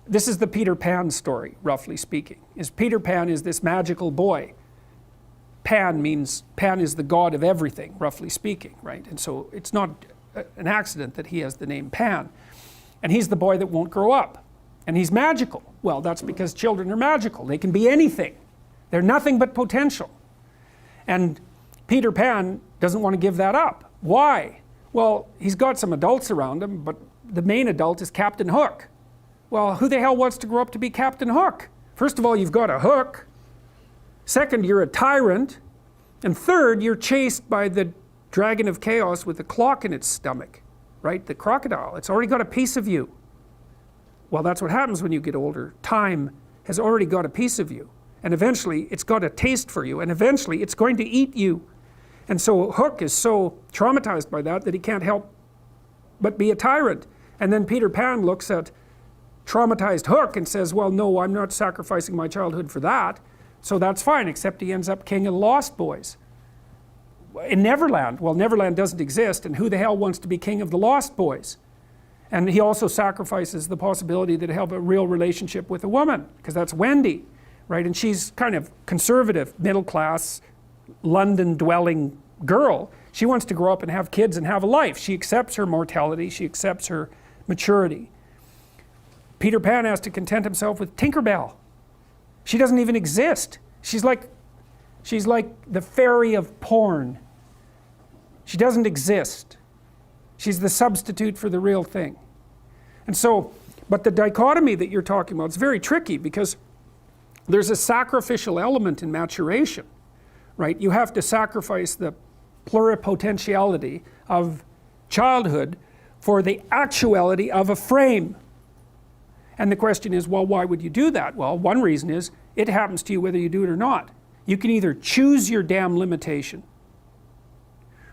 this is the Peter Pan story, roughly speaking. Peter Pan is this magical boy. Pan is the god of everything, roughly speaking, right? And so it's not an accident that he has the name Pan. And he's the boy that won't grow up. And he's magical. Well, that's because children are magical. They can be anything. They're nothing but potential. And Peter Pan doesn't want to give that up. Why? Well, he's got some adults around him, but the main adult is Captain Hook. Well, who the hell wants to grow up to be Captain Hook? First of all, you've got a hook. Second, you're a tyrant. And third, you're chased by the dragon of chaos with a clock in its stomach, right? The crocodile. It's already got a piece of you. Well, that's what happens when you get older. Time has already got a piece of you. And eventually, it's got a taste for you. And eventually, it's going to eat you. And so Hook is so traumatized by that he can't help but be a tyrant. And then Peter Pan looks at traumatized Hook and says, well, no, I'm not sacrificing my childhood for that. So that's fine, except he ends up king of the Lost Boys. In Neverland, well, Neverland doesn't exist, and who the hell wants to be king of the Lost Boys? And he also sacrifices the possibility that he'll have a real relationship with a woman, because that's Wendy, right? And she's kind of conservative, middle class, London-dwelling girl. She wants to grow up and have kids and have a life. She accepts her mortality, she accepts her maturity. Peter Pan has to content himself with Tinkerbell. She doesn't even exist. She's like the fairy of porn. She doesn't exist. She's the substitute for the real thing. And so, but the dichotomy that you're talking about is very tricky, because there's a sacrificial element in maturation, right? You have to sacrifice the pluripotentiality of childhood for the actuality of a frame. And the question is, well, why would you do that? Well, one reason is it happens to you whether you do it or not. You can either choose your damn limitation,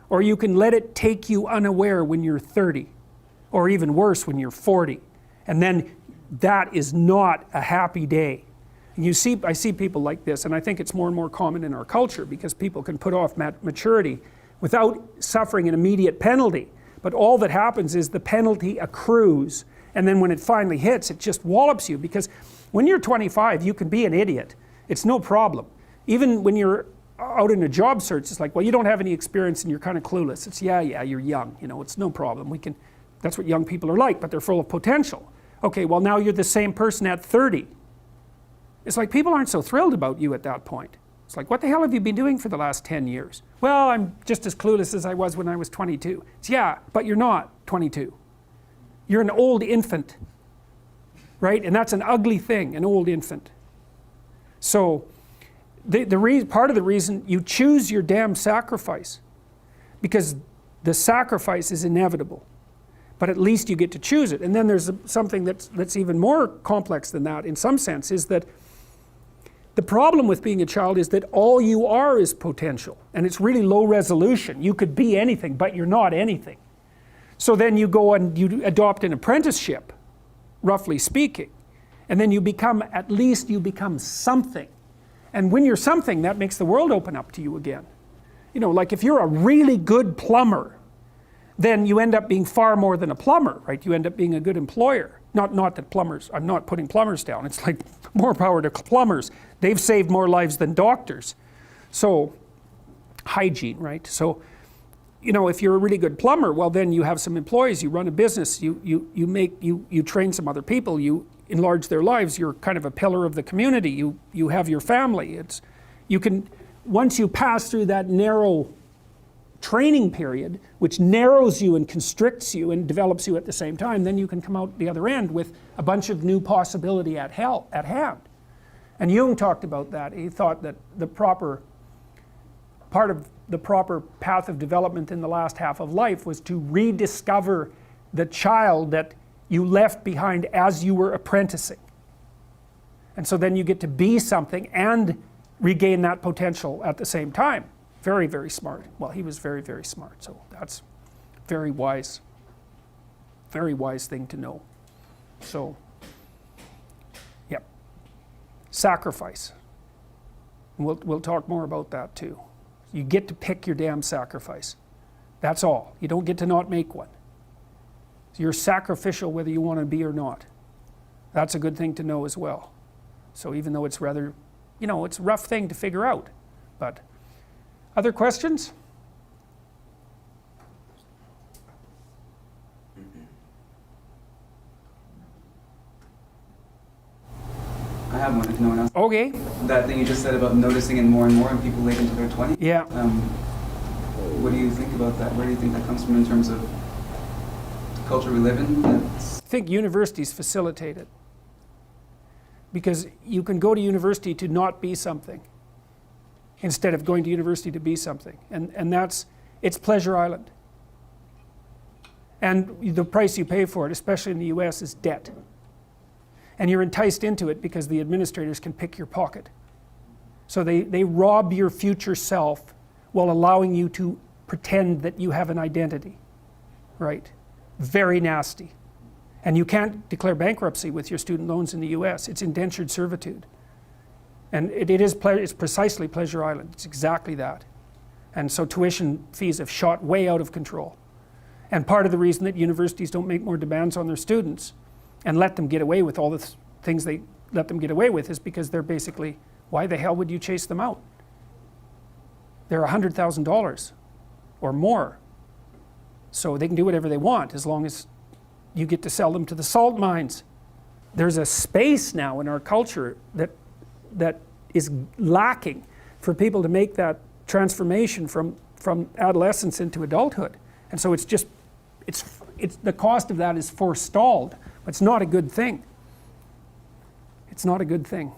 or you can let it take you unaware when you're 30, or even worse, when you're 40. And then that is not a happy day. And I see people like this, and I think it's more and more common in our culture, because people can put off maturity without suffering an immediate penalty. But all that happens is the penalty accrues, and then when it finally hits, it just wallops you. Because when you're 25, you can be an idiot. It's no problem. Even when you're out in a job search, it's like, well, you don't have any experience and you're kind of clueless. It's, yeah, you're young, it's no problem. That's what young people are like, but they're full of potential. Okay, well, now you're the same person at 30. It's like people aren't so thrilled about you at that point. It's like, what the hell have you been doing for the last 10 years? Well, I'm just as clueless as I was when I was 22. It's, yeah, but you're not 22. You're an old infant, right? And that's an ugly thing, an old infant. So part of the reason you choose your damn sacrifice, because the sacrifice is inevitable, but at least you get to choose it. And then there's something that's even more complex than that in some sense, is that the problem with being a child is that all you are is potential, and it's really low resolution. You could be anything, but you're not anything. So then you go and you adopt an apprenticeship, roughly speaking, and then at least you become something. And when you're something, that makes the world open up to you again. Like if you're a really good plumber, then you end up being far more than a plumber, right? You end up being a good employer. Not that plumbers, I'm not putting plumbers down. It's like more power to plumbers. They've saved more lives than doctors. So, hygiene, right? So, if you're a really good plumber, well, then you have some employees, you run a business, you train some other people, you enlarge their lives, you're kind of a pillar of the community, you have your family. Once you pass through that narrow training period, which narrows you and constricts you and develops you at the same time, then you can come out the other end with a bunch of new possibility at hand. And Jung talked about that. He thought that part of the proper path of development in the last half of life was to rediscover the child that you left behind as you were apprenticing. And so then you get to be something and regain that potential at the same time. Very, very smart. Well, he was very, very smart, so that's very wise thing to know. So, yep. Sacrifice. We'll talk more about that too. You get to pick your damn sacrifice. That's all. You don't get to not make one. So you're sacrificial whether you want to be or not. That's a good thing to know as well. So even though it's rather, it's a rough thing to figure out. But other questions? I have one if no one else. Okay. That thing you just said about noticing it more and more in people late into their 20s. Yeah. What do you think about that? Where do you think that comes from in terms of the culture we live in? I think universities facilitate it. Because you can go to university to not be something instead of going to university to be something. And it's Pleasure Island. And the price you pay for it, especially in the US, is debt. And you're enticed into it because the administrators can pick your pocket. So they rob your future self while allowing you to pretend that you have an identity, right? Very nasty. And you can't declare bankruptcy with your student loans in the US. It's indentured servitude. And it's precisely Pleasure Island. It's exactly that. And so tuition fees have shot way out of control. And part of the reason that universities don't make more demands on their students and let them get away with all the things they let them get away with is because they're basically, why the hell would you chase them out? They're $100,000 or more. So they can do whatever they want as long as you get to sell them to the salt mines. There's a space now in our culture that is lacking for people to make that transformation from adolescence into adulthood. And so it's the cost of that is forestalled. It's not a good thing. It's not a good thing.